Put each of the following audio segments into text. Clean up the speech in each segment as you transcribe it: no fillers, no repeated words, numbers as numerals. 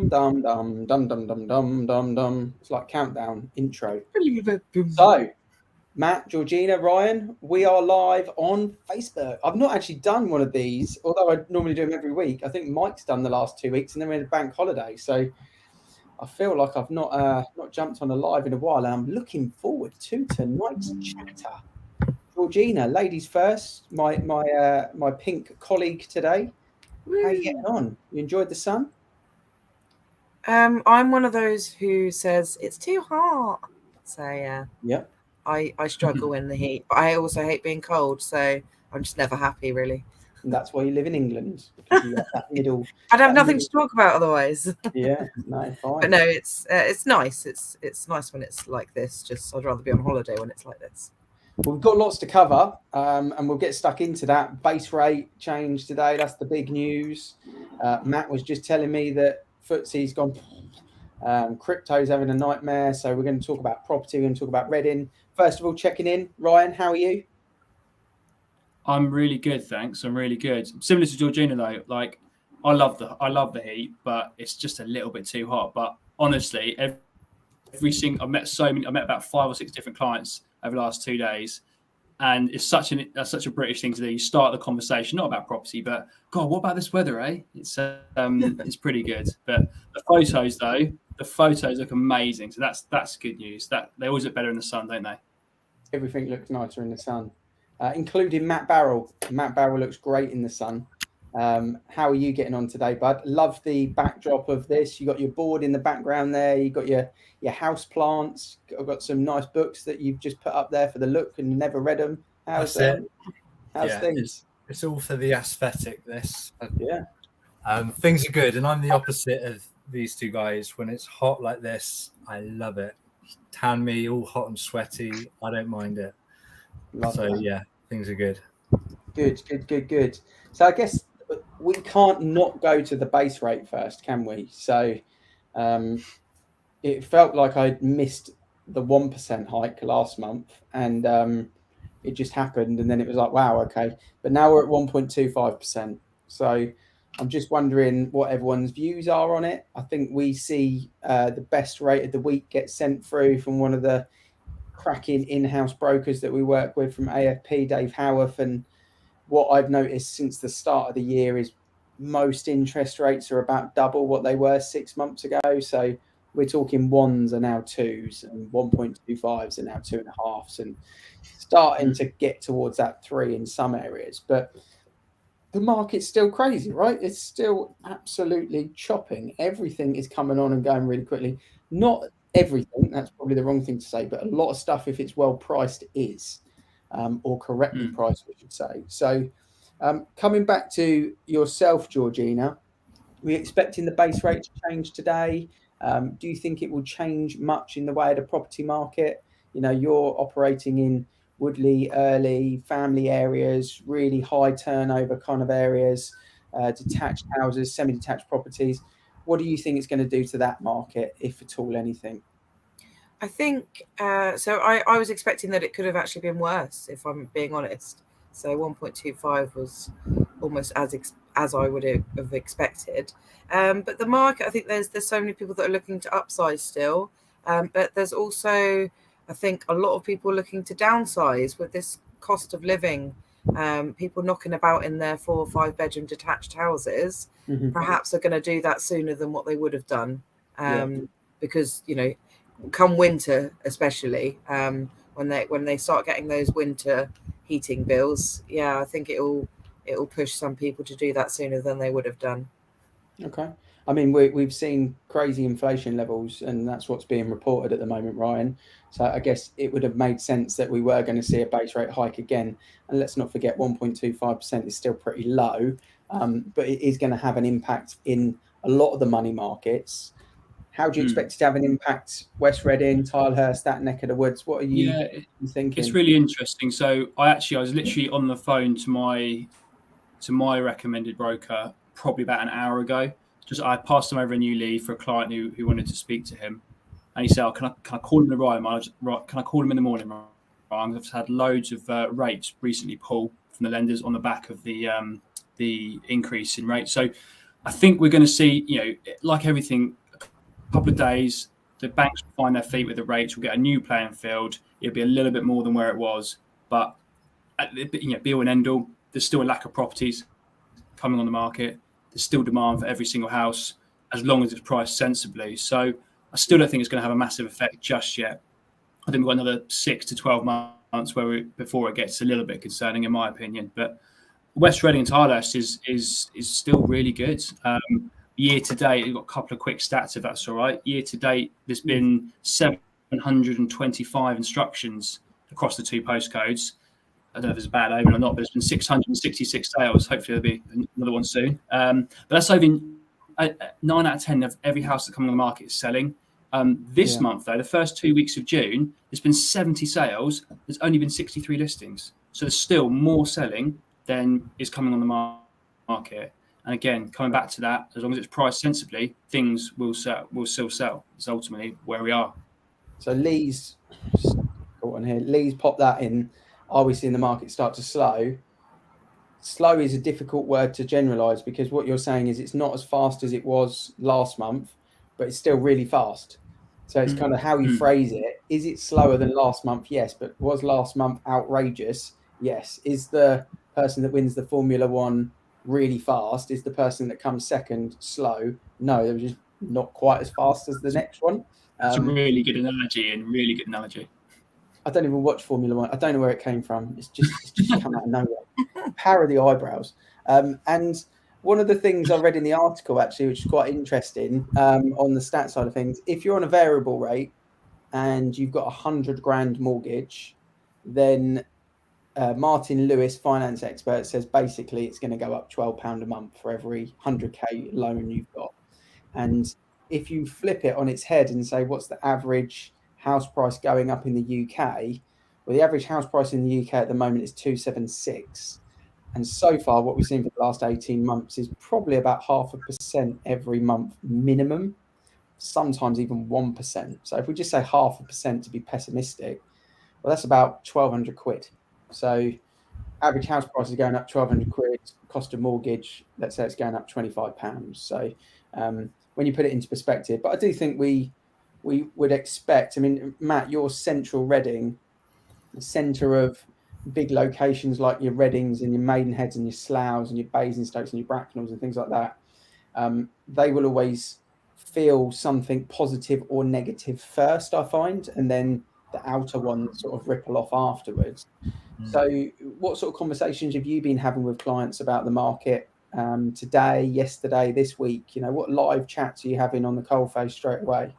Dum dum dum dum dum dum dum dum. It's like countdown intro. So, Matt, Georgina, Ryan, we are live on Facebook. I've not actually done one of these, although I normally do them every week. I think Mike's done the last 2 weeks, and then we had a bank holiday. So I feel like I've not jumped on a live in a while, and I'm looking forward to tonight's chatter. Georgina, ladies first. My pink colleague today. How are you getting on? You enjoyed the sun? I'm one of those who says it's too hot. So yeah. Yep. I struggle in the heat, but I also hate being cold. So I'm just never happy, really. And that's why you live in England, because you have that middle. I'd have nothing to talk about otherwise. Yeah, no, fine. But no, it's nice. It's nice when it's like this. Just I'd rather be on holiday when it's like this. Well, we've got lots to cover, and we'll get stuck into that. Base rate change today. That's the big news. Matt was just telling me that FTSE's gone. Crypto's having a nightmare. So we're going to talk about property. We're going to talk about Reading. First of all, checking in. Ryan, how are you? I'm really good, thanks. I'm really good. Similar to Georgina though, like I love the heat, but it's just a little bit too hot. But honestly, I met about 5 or 6 different clients over the last 2 days, and it's such a British thing to do. You start the conversation not about property, but God, what about this weather, eh? It's pretty good. But the photos look amazing. So that's good news. That they always look better in the sun, don't they? Everything looks nicer in the sun, including Matt Barrell. Matt Barrell looks great in the sun. How are you getting on today, bud? Love the backdrop of this. You got your board in the background there. You got your house plants. I've got some nice books that you've just put up there for the look and never read them. How's things? It's all for the aesthetic. Yeah. Things are good, and I'm the opposite of these two guys. When it's hot like this, I love it. Tan me all hot and sweaty. I don't mind it. Yeah, things are good. Good. So I guess we can't not go to the base rate first, can we? So it felt like I'd missed the 1% hike last month, and it just happened, and then it was like, wow, okay. But now we're at 1.25%. So I'm just wondering what everyone's views are on it. I think we see the best rate of the week get sent through from one of the cracking in-house brokers that we work with from AFP, Dave Howarth, and what I've noticed since the start of the year is most interest rates are about double what they were 6 months ago. So we're talking 1s are now 2s, and 1.25s are now 2.5s, and starting to get towards that 3 in some areas. But the market's still crazy, right? It's still absolutely chopping. Everything is coming on and going really quickly. Not everything, that's probably the wrong thing to say, but a lot of stuff, if it's well priced, is. Or correctly priced, we should say. So coming back to yourself, Georgina, are we expecting the base rate to change today? Do you think it will change much in the way of the property market? You know, you're operating in Woodley, Earley, family areas, really high turnover kind of areas, detached houses, semi-detached properties. What do you think it's going to do to that market, if at all anything? I think so. I was expecting that it could have actually been worse, if I'm being honest. So 1.25 was almost as I would have expected. But the market, I think there's so many people that are looking to upsize still. But there's also, I think, a lot of people looking to downsize with this cost of living. People knocking about in their 4 or 5 bedroom detached houses, perhaps are going to do that sooner than what they would have done. Because, you know, come winter, especially when they start getting those winter heating bills, I think it'll push some people to do that sooner than they would have done. Okay. I mean, we've seen crazy inflation levels, and that's what's being reported at the moment, Ryan. So I guess it would have made sense that we were going to see a base rate hike again. And let's not forget 1.25% is still pretty low, but it is going to have an impact in a lot of the money markets. How do you expect it to have an impact? West Reading, Tilehurst, that neck of the woods. What are you thinking? It's really interesting. So I was literally on the phone to my recommended broker probably about an hour ago. I passed him over a new lead for a client who wanted to speak to him, and he said, "Oh, can I call him Can I call him in the morning?" Ryan, I've had loads of rates recently pull from the lenders on the back of the increase in rates. So I think we're going to see, like everything, a couple of days, the banks will find their feet with the rates. We'll get a new playing field. It'll be a little bit more than where it was, but be all and end all. There's still a lack of properties coming on the market. There's still demand for every single house, as long as it's priced sensibly. So I still don't think it's going to have a massive effect just yet. I think we've got another 6 to 12 months before it gets a little bit concerning, in my opinion. But West Reading and Tilehurst is still really good. Year to date, we've got a couple of quick stats, if that's all right. Year to date, there's been 725 instructions across the two postcodes. I don't know if it's a bad omen or not, but there's been 666 sales. Hopefully there'll be another one soon. But that's over 9 out of 10 of every house that comes on the market is selling. This month, though, the first 2 weeks of June, there's been 70 sales. There's only been 63 listings. So there's still more selling than is coming on the market. And again, coming back to that, as long as it's priced sensibly, things will still sell. It's ultimately where we are. So Lee's popped that in. Are we seeing the market start to slow? Slow is a difficult word to generalize, because what you're saying is it's not as fast as it was last month, but it's still really fast. So it's kind of how you phrase it. Is it slower than last month? Yes. But was last month outrageous? Yes. Is the person that wins the Formula One really fast? Is the person that comes second slow? No, they're just not quite as fast as the next one. It's a really good analogy. I don't even watch Formula One. I don't know where it came from. It's just come out of nowhere. Power of the eyebrows. And one of the things I read in the article, actually, which is quite interesting, on the stat side of things, if you're on a variable rate and you've got $100,000 mortgage, then Martin Lewis, finance expert, says basically it's going to go up £12 a month for every 100k loan you've got. And if you flip it on its head and say, what's the average house price going up in the UK? Well, the average house price in the UK at the moment is 276. And so far, what we've seen for the last 18 months is probably about 0.5% every month minimum, sometimes even 1%. So if we just say 0.5% to be pessimistic, well, that's about 1,200 quid. So average house price is going up 1,200 quid, cost of mortgage, let's say it's going up £25. So when you put it into perspective, but I do think we would expect, I mean, Matt, you're central Reading, the centre of big locations like your Readings and your Maidenheads and your Sloughs and your Basingstokes and your Bracknells and things like that. They will always feel something positive or negative first, I find, and then the outer ones sort of ripple off afterwards. So what sort of conversations have you been having with clients about the market today, yesterday, this week? What live chats are you having on the coalface straight away?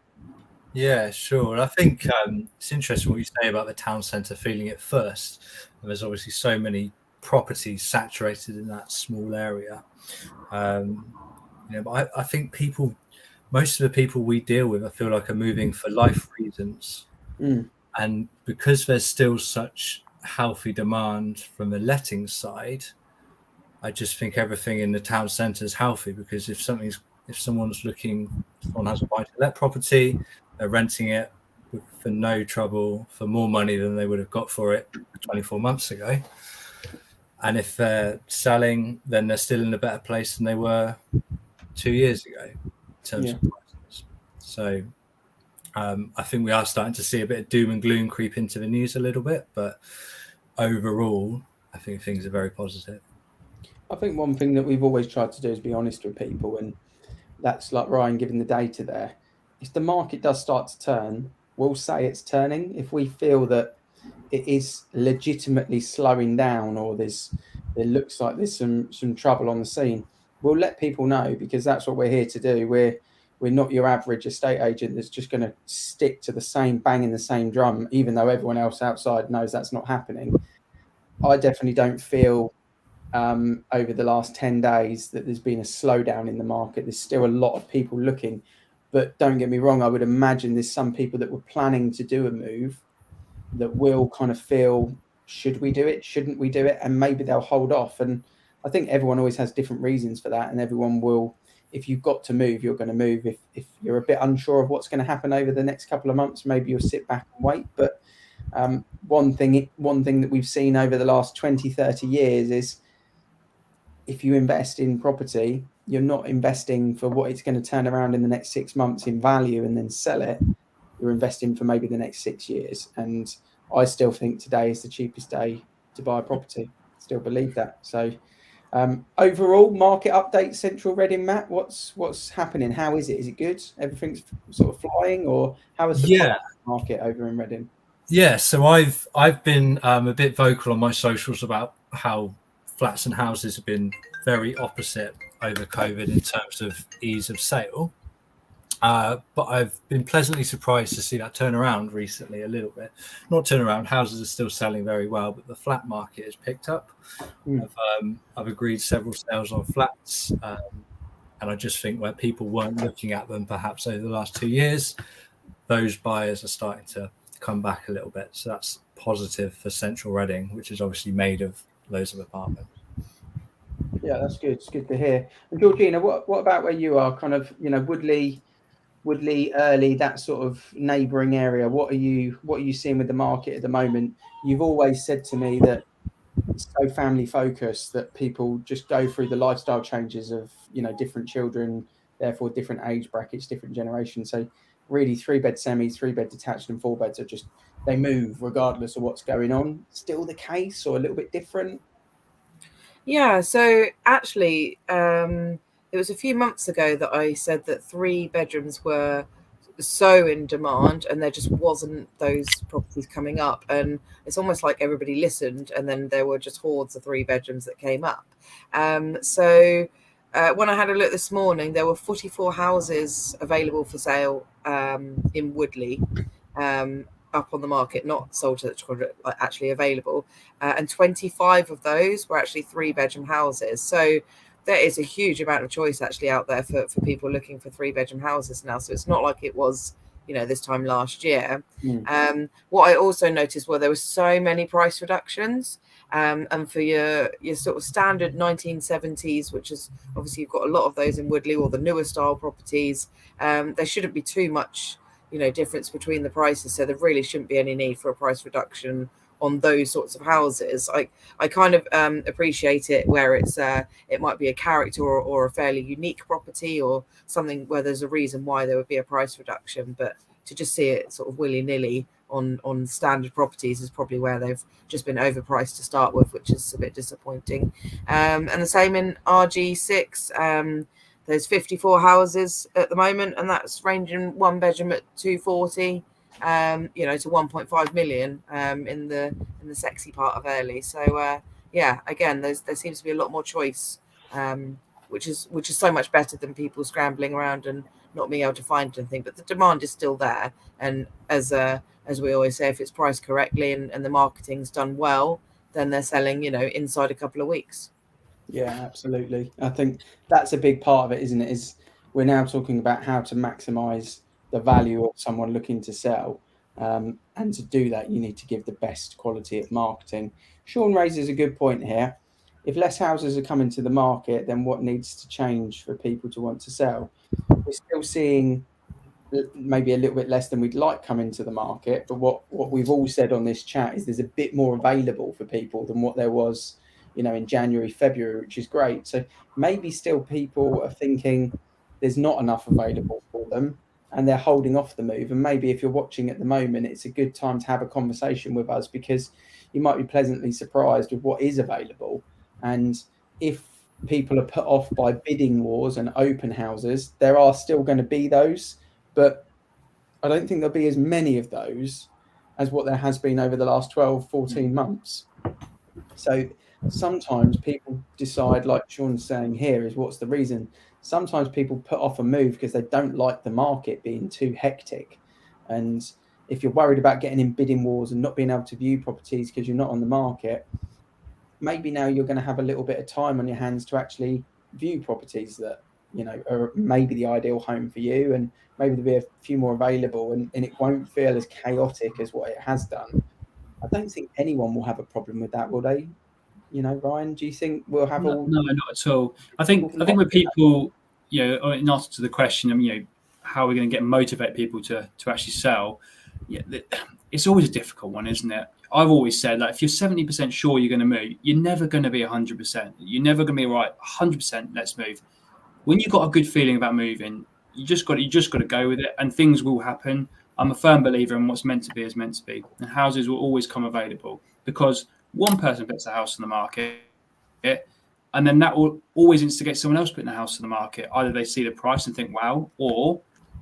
Yeah, sure. I think it's interesting what you say about the town centre feeling it first. And there's obviously so many properties saturated in that small area. But I think most of the people we deal with, I feel like, are moving for life reasons. And because there's still such healthy demand from the letting side, I just think everything in the town centre is healthy, because if someone has a buy-to-let property, they're renting it for no trouble, for more money than they would have got for it 24 months ago. And if they're selling, then they're still in a better place than they were 2 years ago in terms of prices. So I think we are starting to see a bit of doom and gloom creep into the news a little bit, but overall, I think things are very positive. I think one thing that we've always tried to do is be honest with people, and that's like Ryan giving the data there. If the market does start to turn, we'll say it's turning. If we feel that it is legitimately slowing down, or it looks like there's some trouble on the scene, we'll let people know, because that's what we're here to do. We're not your average estate agent that's just going to stick to the same, banging the same drum, even though everyone else outside knows that's not happening. I definitely don't feel over the last 10 days that there's been a slowdown in the market. There's still a lot of people looking, but don't get me wrong, I would imagine there's some people that were planning to do a move that will kind of feel, should we do it? Shouldn't we do it? And maybe they'll hold off. And I think everyone always has different reasons for that. And everyone will, if you've got to move, you're going to move. If you're a bit unsure of what's going to happen over the next couple of months, maybe you'll sit back and wait. But one thing that we've seen over the last 20, 30 years is, if you invest in property, you're not investing for what it's going to turn around in the next 6 months in value and then sell it. You're investing for maybe the next 6 years. And I still think today is the cheapest day to buy a property. Still believe that. So overall market update, Central Reading, Matt, what's happening? How is it? Is it good? Everything's sort of flying, or how is the market over in Reading? Yeah, so I've been a bit vocal on my socials about how flats and houses have been very opposite over COVID in terms of ease of sale. But I've been pleasantly surprised to see that turn around recently a little bit. Not turn around, houses are still selling very well, but the flat market has picked up. I've agreed several sales on flats, and I just think where people weren't looking at them perhaps over the last 2 years, those buyers are starting to come back a little bit. So that's positive for Central Reading, which is obviously made of loads of apartments. Yeah, that's good. It's good to hear. And Georgina, what about where you are? Kind of, Woodley, Earley, that sort of neighbouring area. What are you seeing with the market at the moment? You've always said to me that it's so family focused that people just go through the lifestyle changes of different children, therefore different age brackets, different generations. So really 3-bed semis, 3-bed detached and 4-beds are just, they move regardless of what's going on. Still the case, or a little bit different? Yeah, so actually it was a few months ago that I said that 3 bedrooms were so in demand and there just wasn't those properties coming up, and it's almost like everybody listened and then there were just hordes of 3 bedrooms that came up. So when I had a look this morning, there were 44 houses available for sale in Woodley, up on the market, not sold to the contract, actually available, and 25 of those were actually 3-bedroom houses. So there is a huge amount of choice actually out there for people looking for 3-bedroom houses now. So it's not like it was this time last year. What I also noticed were there were so many price reductions, and for your sort of standard 1970s, which is obviously you've got a lot of those in Woodley, or the newer style properties, there shouldn't be too much difference between the prices, so there really shouldn't be any need for a price reduction on those sorts of houses. I kind of appreciate it where it's it might be a character or a fairly unique property or something where there's a reason why there would be a price reduction, but to just see it sort of willy-nilly on standard properties is probably where they've just been overpriced to start with, which is a bit disappointing. And the same in RG6. There's 54 houses at the moment, and that's ranging 1 bedroom at 240, to 1.5 million in the sexy part of Earley. So again, there seems to be a lot more choice, which is so much better than people scrambling around and not being able to find anything. But the demand is still there, and as we always say, if it's priced correctly and the marketing's done well, then they're selling inside a couple of weeks. Yeah, absolutely. I think that's a big part of it, isn't it? Is we're now talking about how to maximize the value of someone looking to sell. And to do that, you need to give the best quality of marketing. Sean raises a good point here. If less houses are coming to the market, then what needs to change for people to want to sell? We're still seeing maybe a little bit less than we'd like coming to the market. But what we've all said on this chat is there's a bit more available for people than what there was in January, February, which is great. So maybe still people are thinking there's not enough available for them and they're holding off the move. And maybe if you're watching at the moment, it's a good time to have a conversation with us, because you might be pleasantly surprised with what is available. And if people are put off by bidding wars and open houses, there are still going to be those, but I don't think there'll be as many of those as what there has been over the last 12, 14 months. So sometimes people decide, like Sean's saying here, is what's the reason? Sometimes people put off a move because they don't like the market being too hectic. And if you're worried about getting in bidding wars and not being able to view properties because you're not on the market, maybe now you're going to have a little bit of time on your hands to actually view properties that are maybe the ideal home for you, and maybe there'll be a few more available, and it won't feel as chaotic as what it has done. I don't think anyone will have a problem with that, will they? Ryan, do you think we'll have all? No, not at all. I think with people, in answer to the question, how are we going to motivate people to actually sell? Yeah, it's always a difficult one, isn't it? I've always said, if you're 70% sure you're going to move, you're never going to be 100%. You're never going to be right 100%. Let's move. when you've got a good feeling about moving, you just got to go with it, and things will happen. I'm a firm believer in what's meant to be is meant to be, and houses will always come available because one person puts a house on the market, and then that will always instigate someone else putting a house on the market. Either they see the price and think, wow, or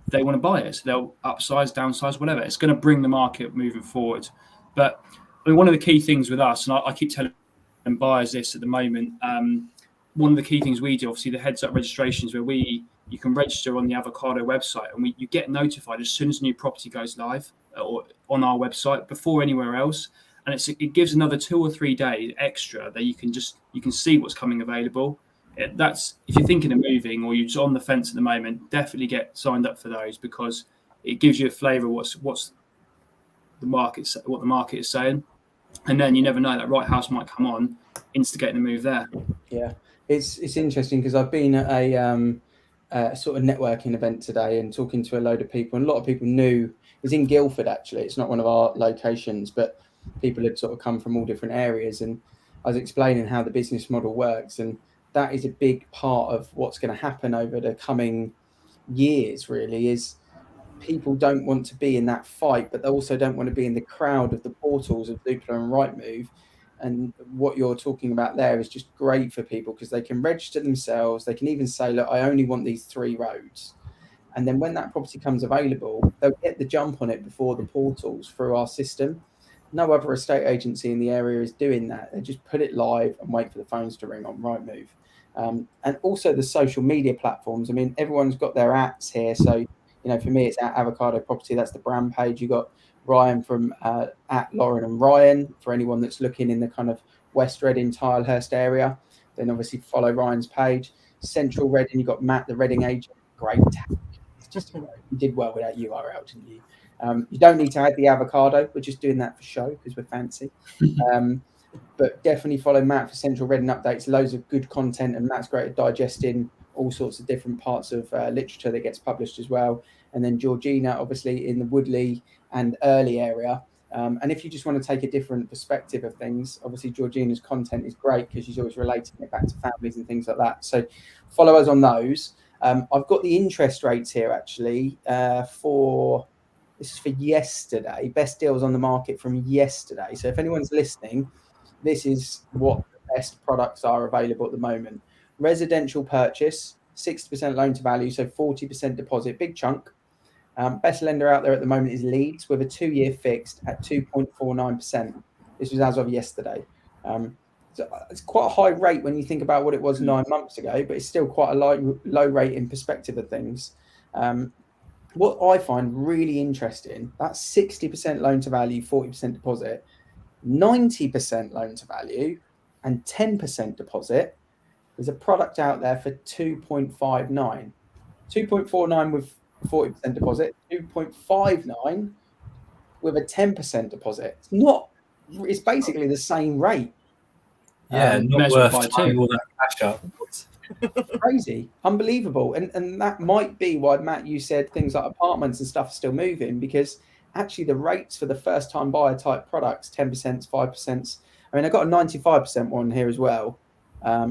they want to buy it. So they'll upsize, downsize, whatever. It's going to bring the market moving forward. But I mean, one of the key things with us, and I keep telling buyers this at the moment, one of the key things we do, obviously the heads up registrations where you can register on the Avocado website, and you get notified as soon as a new property goes live or on our website before anywhere else. And it gives another 2 or 3 days extra that you can see what's coming available. That's if you're thinking of moving or you're just on the fence at the moment, definitely get signed up for those because it gives you a flavour of what the market is saying, and then you never know, that right house might come on, instigating the move there. Yeah, it's interesting because I've been at a sort of networking event today and talking to a load of people, and a lot of people knew it's in Guildford. Actually, it's not one of our locations, but people had sort of come from all different areas, and I was explaining how the business model works, and that is a big part of what's going to happen over the coming years. Really, is people don't want to be in that fight, but they also don't want to be in the crowd of the portals of Zoopla and Rightmove. And what you're talking about there is just great for people because they can register themselves. They can even say, look, I only want these 3 roads. And then when that property comes available, they'll get the jump on it before the portals through our system. No other estate agency in the area is doing that. They just put it live and wait for the phones to ring on Rightmove. And also the social media platforms. I mean, everyone's got their @s here. So, for me, it's @Avocado Property. That's the brand page. You got Ryan from @Lauren and Ryan for anyone that's looking in the kind of West Reading, Tilehurst area. Then obviously follow Ryan's page. Central Reading, you got Matt, the Reading agent. Great tag. It's just great. You did well with that URL, didn't you? You don't need to add the Avocado. We're just doing that for show because we're fancy. But definitely follow Matt for Central Reading updates. Loads of good content, and Matt's great at digesting all sorts of different parts of literature that gets published as well. And then Georgina, obviously, in the Woodley and Earley area. And if you just want to take a different perspective of things, obviously Georgina's content is great because she's always relating it back to families and things like that. So follow us on those. I've got the interest rates here actually this is for yesterday. Best deals on the market from yesterday. So if anyone's listening, this is what the best products are available at the moment. Residential purchase, 60% loan to value, so 40% deposit, big chunk. Best lender out there at the moment is Leeds with a 2-year fixed at 2.49%. This was as of yesterday. So it's quite a high rate when you think about what it was 9 months ago, but it's still quite a low rate in perspective of things. What I find really interesting, that's 60% loan to value, 40% deposit, 90% loan to value, and 10% deposit. There's a product out there for 2.59, 2.49 with 40% deposit, 2.59 with a 10% deposit. It's basically the same rate. Yeah, not worth tying all that cash up. Crazy, unbelievable. And that might be why, Matt, you said things like apartments and stuff are still moving, because actually the rates for the first time buyer type products, 10%, 5%. I mean, I got a 95% one here as well.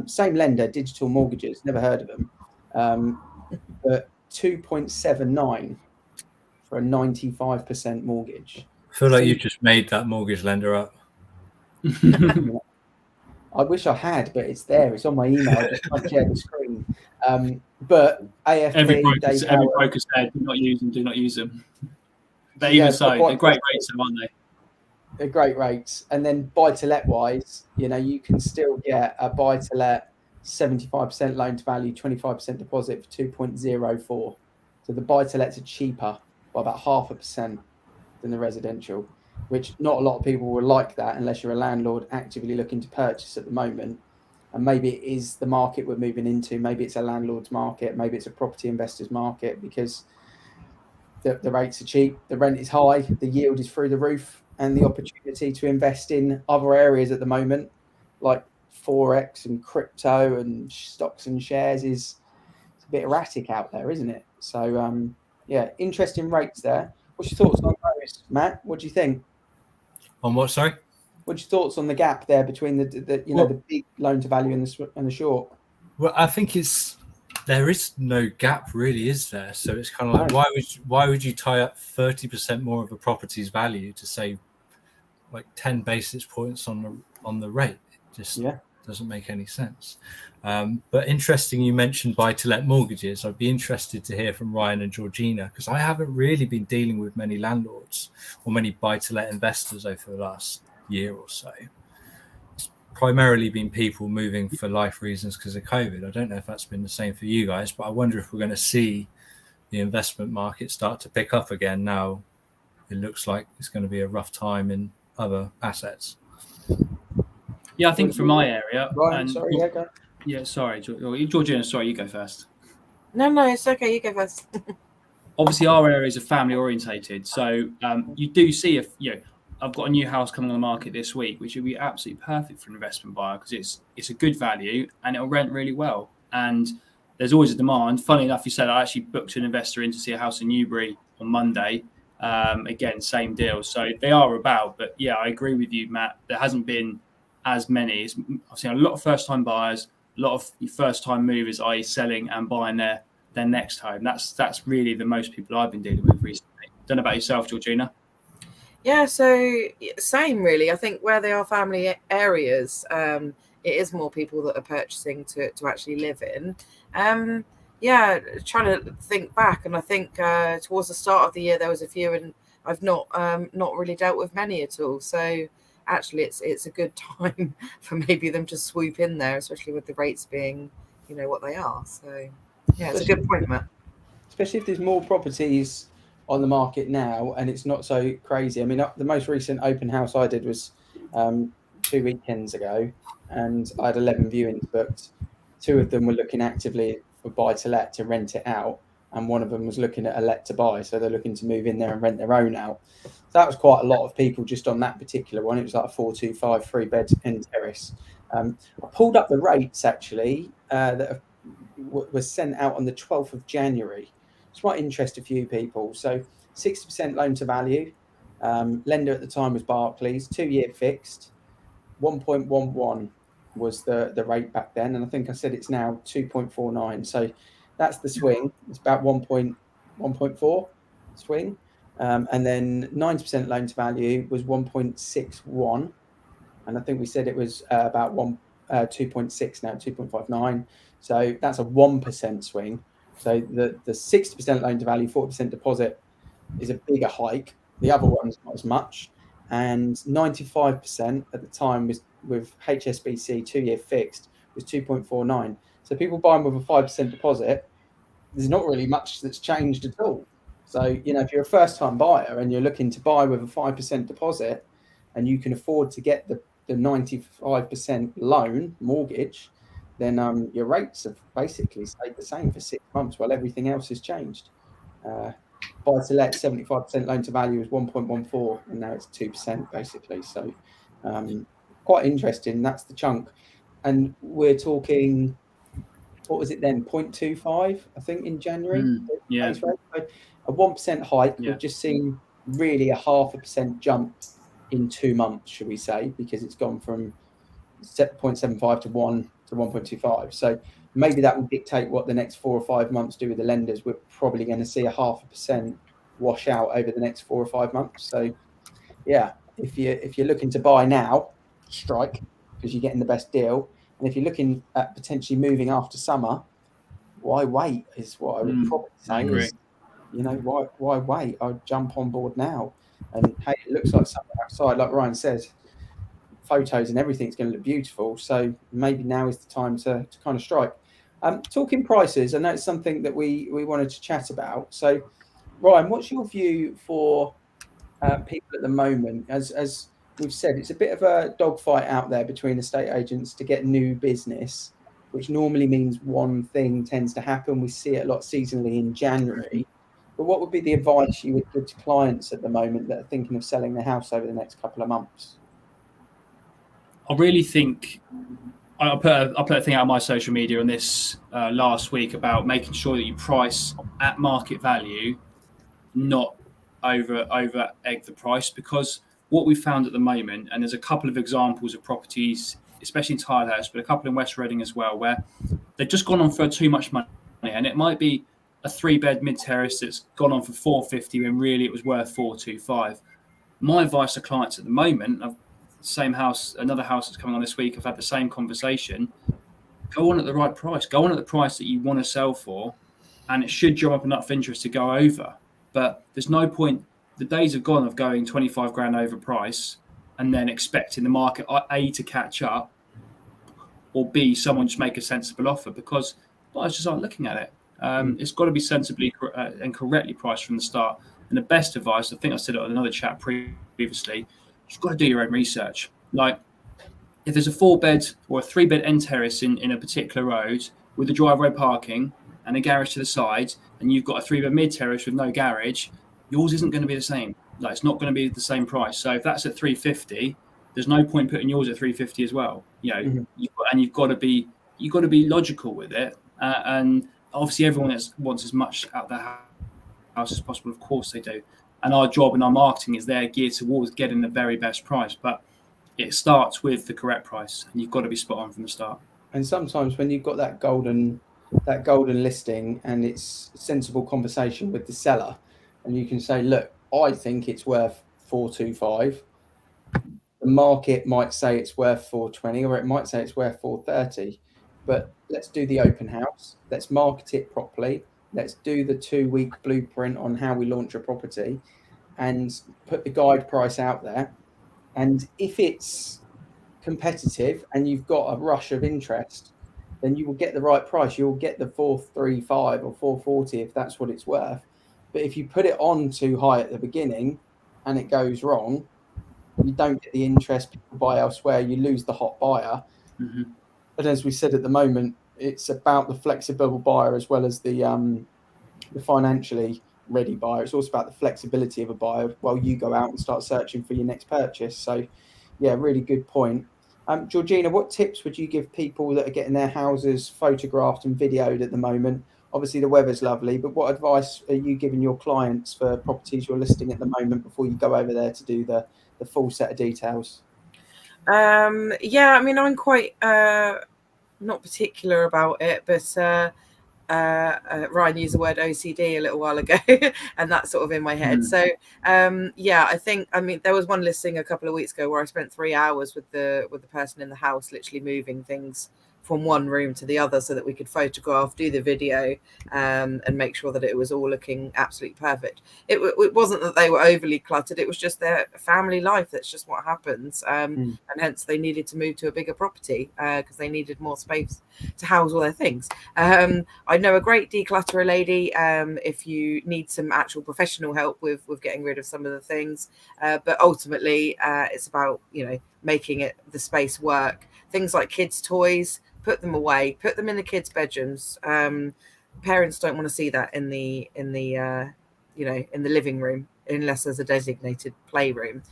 Same lender, digital mortgages, never heard of them. But 2.79 for a 95% mortgage. I feel like you just made that mortgage lender up. I wish I had, but it's there. It's on my email. I just can't share the screen. But AFP, every broker said, do not use them. But even so, they're great rates, aren't they? They're great rates. And then buy-to-let wise, you can still get a buy-to-let 75% loan to value, 25% deposit for 2.04. So the buy-to-lets are cheaper by about 0.5% than the residential, which not a lot of people will like that unless you're a landlord actively looking to purchase at the moment. And maybe it is the market we're moving into. Maybe it's a landlord's market. Maybe it's a property investor's market, because the rates are cheap, the rent is high, the yield is through the roof, and the opportunity to invest in other areas at the moment, like Forex and crypto and stocks and shares, it's a bit erratic out there, isn't it? So, interesting rates there. What's your thoughts on those, Matt? What do you think? On what, sorry? What's your thoughts on the gap there between the big loan to value and the short? Well, I think it's there is no gap really, is there? So it's kind of like, No. why would you tie up 30% more of a property's value to save like 10 basis points on the rate? It just doesn't make any sense. But interesting, you mentioned buy-to-let mortgages. I'd be interested to hear from Ryan and Georgina, because I haven't really been dealing with many landlords or many buy-to-let investors over the last year or so. It's primarily been people moving for life reasons because of COVID. I don't know if that's been the same for you guys, but I wonder if we're going to see the investment market start to pick up again now. It looks like it's going to be a rough time in other assets. Yeah, I think from my area. Ryan, sorry, go. Yeah, sorry, Georgina. Sorry, you go first. No, it's okay. You go first. Obviously, our area is a family orientated, so you do see I've got a new house coming on the market this week, which would be absolutely perfect for an investment buyer because it's a good value and it'll rent really well. And there's always a demand. Funny enough, you said I actually booked an investor in to see a house in Newbury on Monday. Again, same deal. So they are about, but yeah, I agree with you, Matt. There hasn't been as many. I've seen a lot of first-time buyers, a lot of first-time movers, i.e. selling and buying their next home. That's really the most people I've been dealing with recently. Don't know about yourself, Georgina. Yeah, so same really. I think where they are family areas, it is more people that are purchasing to actually live in. Yeah, trying to think back, and I think towards the start of the year there was a few, and I've not really dealt with many at all. So actually, it's a good time for maybe them to swoop in there, especially with the rates being, what they are. So yeah, it's a good point, Matt. Especially if there's more properties on the market now and it's not so crazy. I mean, the most recent open house I did was 2 weekends ago, and I had 11 viewings booked. 2 of them were looking actively for buy-to-let to rent it out, and one of them was looking at a let to buy, so they're looking to move in there and rent their own out. So that was quite a lot of people just on that particular one. It was like a 425 3-bed end terrace. I pulled up the rates actually that was sent out on the 12th of January. This might interest a few people. So 60% loan to value. Lender at the time was Barclays, 2-year fixed. 1.11 was the rate back then, and I think I said it's now 2.49. So that's the swing. It's about 1.4 swing. And then 90% loan to value was 1.61, and I think we said it was about 2.6 now, 2.59. So that's a 1% swing. So the 60% loan to value, 40% deposit is a bigger hike. The other one's not as much. And 95% at the time was with HSBC 2-year fixed was 2.49. So people buying with a 5% deposit, there's not really much that's changed at all. So, if you're a first-time buyer and you're looking to buy with a 5% deposit and you can afford to get the 95% loan mortgage, then your rates have basically stayed the same for 6 months while everything else has changed. Buy-to-let 75% loan to value is 1.14, and now it's 2% basically. So quite interesting. That's the chunk, and we're talking. What was it then? 0.25, I think, in January. Yeah, so a 1% hike. Yeah. We've just seen really a 0.5% jump in 2 months, should we say, because it's gone from 0.75 to 1 to 1.25. So maybe that will dictate what the next 4 or 5 months do with the lenders. We're probably going to see a 0.5% wash out over the next 4 or 5 months. So yeah, if you're looking to buy now, strike, because you're getting the best deal. And if you're looking at potentially moving after summer, why wait is what I would probably say. I agree. Is, why wait? I'd jump on board now. And hey, it looks like summer outside, like Ryan says. Photos and everything's going to look beautiful. So maybe now is the time to kind of strike. Talking prices, I know it's something that we wanted to chat about. So, Ryan, what's your view for people at the moment? As we've said, it's a bit of a dogfight out there between estate agents to get new business, which normally means one thing tends to happen. We see it a lot seasonally in January. But what would be the advice you would give to clients at the moment that are thinking of selling their house over the next couple of months? I really think I put a thing out on my social media on this last week about making sure that you price at market value, not over egg the price, because what we found at the moment, and there's a couple of examples of properties, especially in Tilehurst, but a couple in West Reading as well, where they've just gone on for too much money and it might be a 3-bed mid-terrace that's gone on for 450 when really it was worth 425. My advice to clients at the moment, same house, another house that's coming on this week, I've had the same conversation. Go on at the right price. Go on at the price that you want to sell for, and it should drum up enough interest to go over. But there's no point. The days have gone of going 25 grand over price and then expecting the market A to catch up, or B, someone just make a sensible offer, because buyers just aren't looking at it. It's got to be sensibly and correctly priced from the start. And the best advice, I think I said it on another chat previously, you've got to do your own research. Like, if there's a 4-bed or a 3-bed end terrace in a particular road with a driveway parking and a garage to the side, and you've got a 3-bed mid terrace with no garage, yours isn't going to be the same. Like, it's not going to be the same price. So if that's at 350, there's no point putting yours at 350 as well. You know, you've got to be logical with it. And obviously, everyone wants as much out of their house as possible. Of course they do. And our job and our marketing is there geared towards getting the very best price. But it starts with the correct price, and you've got to be spot on from the start. And sometimes when you've got that golden listing and it's a sensible conversation with the seller, and you can say, look, I think it's worth 425. The market might say it's worth 420, or it might say it's worth 430. But let's do the open house. Let's market it properly. Let's do the 2-week blueprint on how we launch a property and put the guide price out there. And if it's competitive and you've got a rush of interest, then you will get the right price. You'll get the 435 or 440 if that's what it's worth. But if you put it on too high at the beginning and it goes wrong, you don't get the interest, people buy elsewhere, you lose the hot buyer. And as we said at the moment, it's about the flexible buyer as well as the financially ready buyer. It's also about the flexibility of a buyer while you go out and start searching for your next purchase. So yeah, really good point. Georgina, what tips would you give people that are getting their houses photographed and videoed at the moment? Obviously the weather's lovely, but what advice are you giving your clients for properties you're listing at the moment before you go over there to do the full set of details? Yeah, I mean, I'm quite not particular about it, but Ryan used the word OCD a little while ago, and that's sort of in my head. So yeah, I mean, there was one listing a couple of weeks ago where I spent 3 hours with the person in the house, literally moving things from one room to the other so that we could photograph, do the video, and make sure that it was all looking absolutely perfect. It wasn't that they were overly cluttered, it was just their family life. That's just what happens. And hence they needed to move to a bigger property because they needed more space to house all their things. I know a great declutterer lady if you need some actual professional help with getting rid of some of the things. But ultimately, it's about, making the space work. Things like kids' toys, put them away, put them in the kids' bedrooms. Parents don't want to see that in the living room unless there's a designated playroom.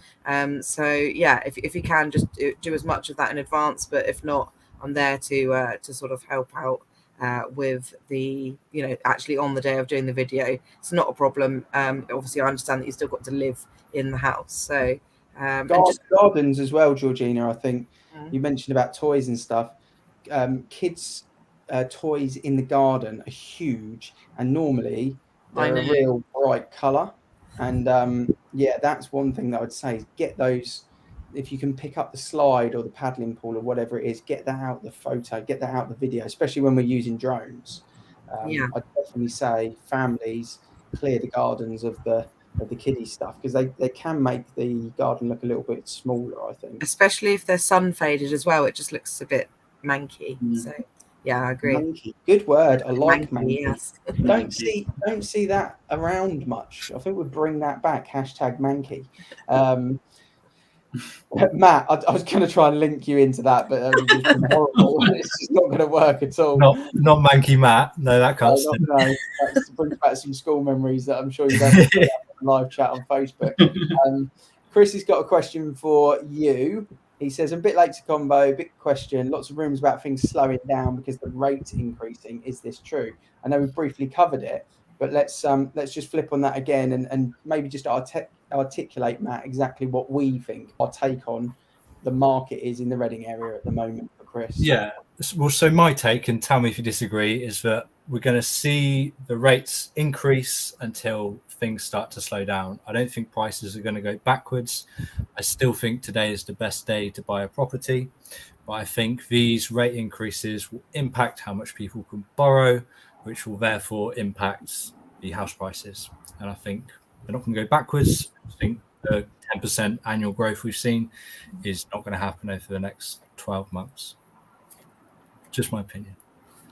So yeah, if you can, just do as much of that in advance. But if not, I'm there to sort of help out with the, actually on the day of doing the video. It's not a problem. Obviously, I understand that you still got to live in the house. So gardens as well, Georgina. I think you mentioned about toys and stuff. Kids' toys in the garden are huge, and normally they're a real bright colour. And yeah, that's one thing that I would say is get those. If you can pick up the slide or the paddling pool or whatever it is, get that out the photo, get that out the video, especially when we're using drones. I'd definitely say families clear the gardens of the kiddie stuff, because they can make the garden look a little bit smaller, I think. Especially if they're sun faded as well, it just looks a bit manky. So yeah, I agree. Manky. Good word. I like manky. Yes. Don't see that around much. I think we'll bring that back. #manky. Matt, I was going to try and link you into that, but it's horrible. It's just not going to work at all. Not Manky Matt. No, that can't stick. No, that brings back some school memories that I'm sure you've ever put up on live chat on Facebook. Chris has got a question for you. He says, a bit late to combo, big question. Lots of rumours about things slowing down because the rate's increasing. Is this true? I know we've briefly covered it, but let's just flip on that again and maybe just articulate, Matt, exactly what we think our take on the market is in the Reading area at the moment for Chris. Yeah, Well, so my take, and tell me if you disagree, is that we're going to see the rates increase until things start to slow down. I don't think prices are going to go backwards. I still think today is the best day to buy a property, but I think these rate increases will impact how much people can borrow, which will therefore impact the house prices. And I think they're not going to go backwards. I think the 10% annual growth we've seen is not going to happen over the next 12 months. Just my opinion.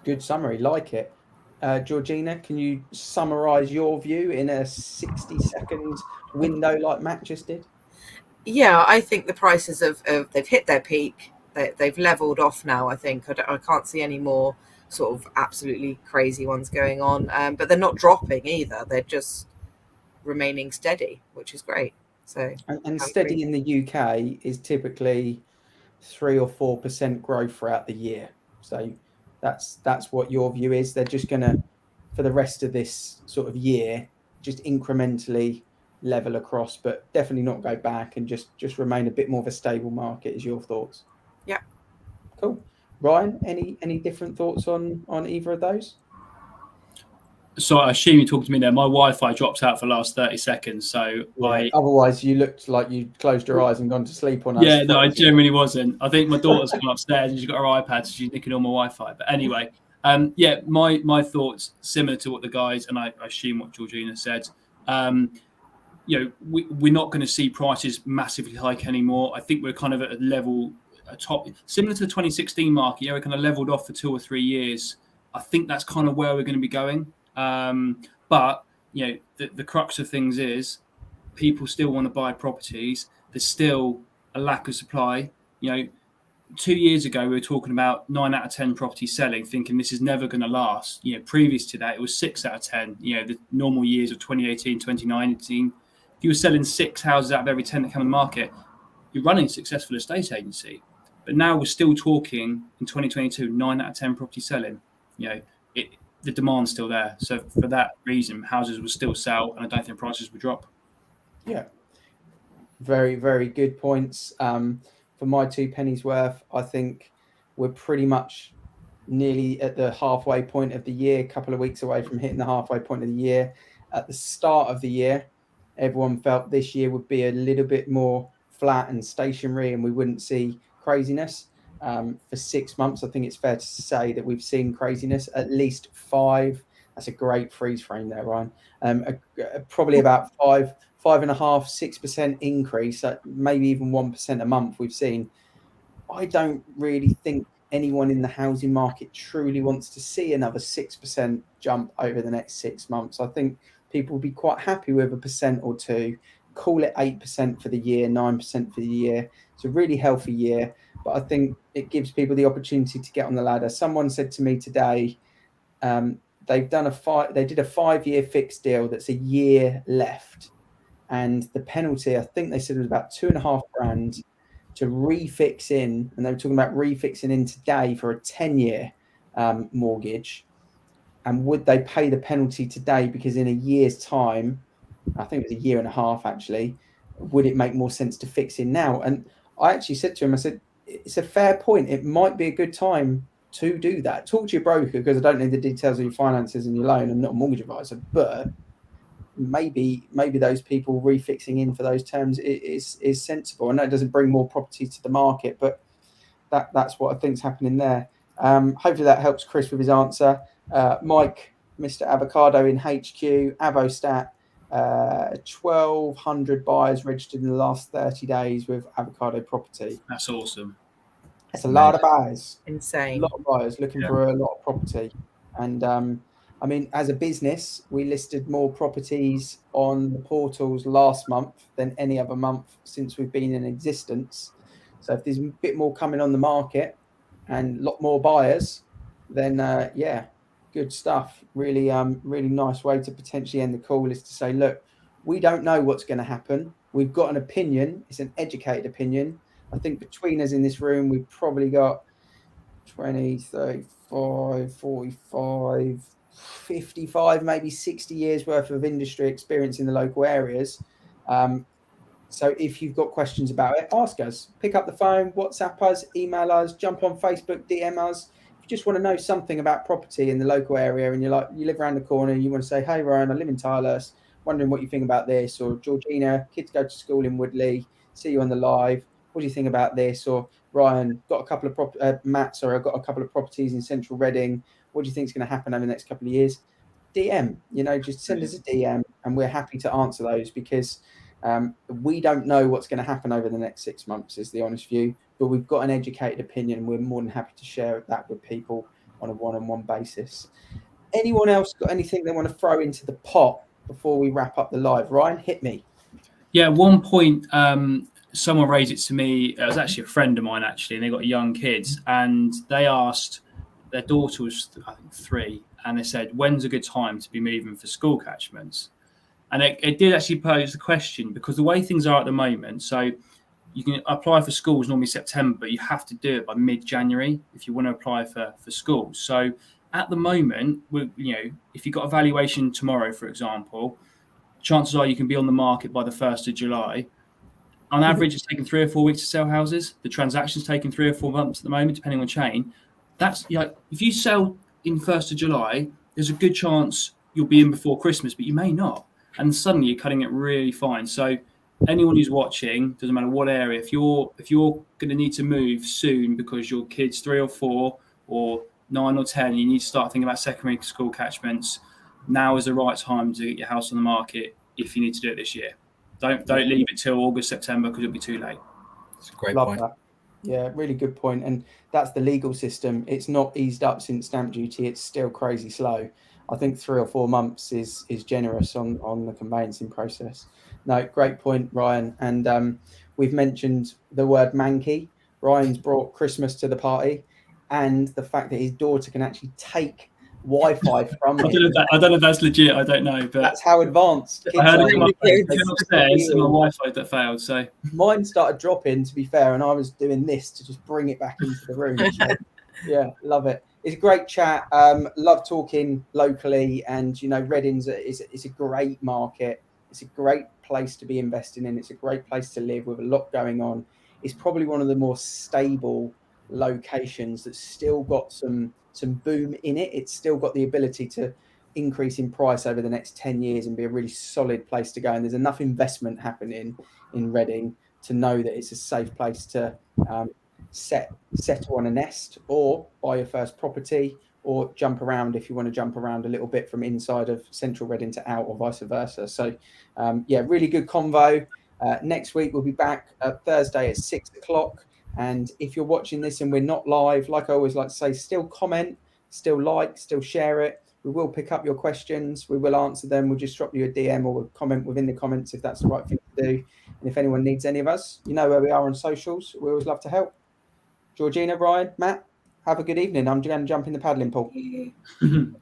Good summary, like it. Georgina, can you summarise your view in a 60-second window like Matt just did? Yeah, I think the prices they've hit their peak. They've leveled off now. I think I can't see any more sort of absolutely crazy ones going on, but they're not dropping either. They're just remaining steady, which is great. So and steady in the UK is typically 3 or 4% growth throughout the year. So that's what your view is. They're just going to, for the rest of this sort of year, just incrementally level across, but definitely not go back and just remain a bit more of a stable market. Is your thoughts? Yeah. Cool. Ryan, any different thoughts on either of those? So I assume you talked to me there. My Wi-Fi drops out for the last 30 seconds. So yeah, otherwise you looked like you closed your eyes and gone to sleep on us. Yeah, no, I genuinely wasn't. I think my daughter's gone upstairs and she's got her iPad, so she's nicking all my Wi-Fi. But anyway, yeah, my thoughts similar to what the guys, and I assume what Georgina said. We're not going to see prices massively hike anymore. I think we're kind of at a level, a top, similar to the 2016 market. Yeah, we kind of leveled off for 2 or 3 years. I think that's kind of where we're going to be going. But the crux of things is people still want to buy properties. There's still a lack of supply. 2 years ago, we were talking about 9 out of 10 properties selling, thinking this is never going to last. Previous to that, it was 6 out of 10. The normal years of 2018, 2019. If you were selling 6 houses out of every 10 that come on the market, you're running a successful estate agency. But now we're still talking in 2022, 9 out of 10 properties selling. The demand's still there. So for that reason, houses will still sell, and I don't think prices will drop. Yeah. Very, very good points. For my 2 pennies worth, I think we're pretty much nearly at the halfway point of the year, a couple of weeks away from hitting the halfway point of the year. At the start of the year, everyone felt this year would be a little bit more flat and stationary and we wouldn't see craziness. For 6 months, I think it's fair to say that we've seen craziness, at least 5. That's a great freeze frame there, Ryan. Probably about 5.5%, 6% increase, maybe even 1% a month we've seen. I don't really think anyone in the housing market truly wants to see another 6% jump over the next 6 months. I think people will be quite happy with 1% or 2. Call it 8% for the year, 9% for the year. It's a really healthy year, but I think it gives people the opportunity to get on the ladder. Someone said to me today, they did a 5-year fixed deal that's a year left, and the penalty, I think they said, was about $2,500 to refix in, and they were talking about refixing in today for a 10-year mortgage. And would they pay the penalty today because in a year's time, I think it was a year and a half actually, would it make more sense to fix in now? And I actually said to him, I said, it's a fair point. It might be a good time to do that. Talk to your broker, because I don't know the details of your finances and your loan. I'm not a mortgage advisor, but maybe those people refixing in for those terms is sensible. I know it doesn't bring more property to the market, but that's what I think is happening there. Hopefully that helps Chris with his answer. Mike, Mr. Avocado in HQ, Avostat, 1,200 buyers registered in the last 30 days with Avocado property. That's awesome. That's a lot of buyers. Insane. A lot of buyers looking for a lot of property. And I mean, as a business, we listed more properties on the portals last month than any other month since we've been in existence. So if there's a bit more coming on the market and a lot more buyers, then good stuff. Really, really nice way to potentially end the call is to say, look, we don't know what's going to happen. We've got an opinion. It's an educated opinion. I think between us in this room, we've probably got 20, 35, 45, 55, maybe 60 years worth of industry experience in the local areas. So if you've got questions about it, ask us. Pick up the phone, WhatsApp us, email us, jump on Facebook, DM us. If you just want to know something about property in the local area and you live around the corner, you want to say, hey, Ryan, I live in Tilehurst, wondering what you think about this. Or Georgina, kids go to school in Woodley, see you on the live. What do you think about this? Or Ryan, got a couple of I've got a couple of properties in central Reading. What do you think is going to happen over the next couple of years? DM, just send us a DM and we're happy to answer those because we don't know what's going to happen over the next 6 months is the honest view, but we've got an educated opinion and we're more than happy to share that with people on a one-on-one basis. Anyone else got anything they want to throw into the pot before we wrap up the live? Ryan, hit me. Yeah, one point someone raised it to me. It was actually a friend of mine, actually, and they got young kids, and they asked, their daughter was, I think, 3, and they said, when's a good time to be moving for school catchments? And it did actually pose the question, because the way things are at the moment, so you can apply for schools normally September, but you have to do it by mid-January if you want to apply for schools. So at the moment, if you've got a valuation tomorrow, for example, chances are you can be on the market by the 1st of July. On average, it's taken 3 or 4 weeks to sell houses. The transaction's taken 3 or 4 months at the moment, depending on chain. That's if you sell in 1st of July, there's a good chance you'll be in before Christmas, but you may not. And suddenly you're cutting it really fine. So anyone who's watching, doesn't matter what area, if you're going to need to move soon because your kid's 3 or 4 or 9 or 10, you need to start thinking about secondary school catchments. Now is the right time to get your house on the market if you need to do it this year. Don't leave it till August, September because it'll be too late. It's a great Love point. that. Yeah, really good point. And that's the legal system. It's not eased up since stamp duty. It's still crazy slow. I think 3 or 4 months is generous on the conveyancing process. No, great point, Ryan. And we've mentioned the word Manky. Ryan's brought Christmas to the party and the fact that his daughter can actually take Wi-Fi from him. I don't know if that's legit. I don't know, but that's how advanced kids I heard are. it upstairs and my Wi-Fi that failed. So mine started dropping, to be fair, and I was doing this to just bring it back into the room. So, yeah, love it. It's a great chat. Love talking locally, and Reading's it's a great market. It's a great place to be investing in. It's a great place to live with a lot going on. It's probably one of the more stable locations that's still got some boom in it. It's still got the ability to increase in price over the next 10 years and be a really solid place to go. And there's enough investment happening in Reading to know that it's a safe place to settle on a nest or buy your first property or jump around if you want to jump around a little bit from inside of central Reading to out or vice versa. So really good convo. Next week we'll be back Thursday at 6 o'clock. And if you're watching this and we're not live, like I always like to say, still comment, still like, still share it. We will pick up your questions. We will answer them. We'll just drop you a DM or a comment within the comments if that's the right thing to do. And if anyone needs any of us, you know where we are on socials. We always love to help. Georgina, Ryan, Matt, have a good evening. I'm going to jump in the paddling pool.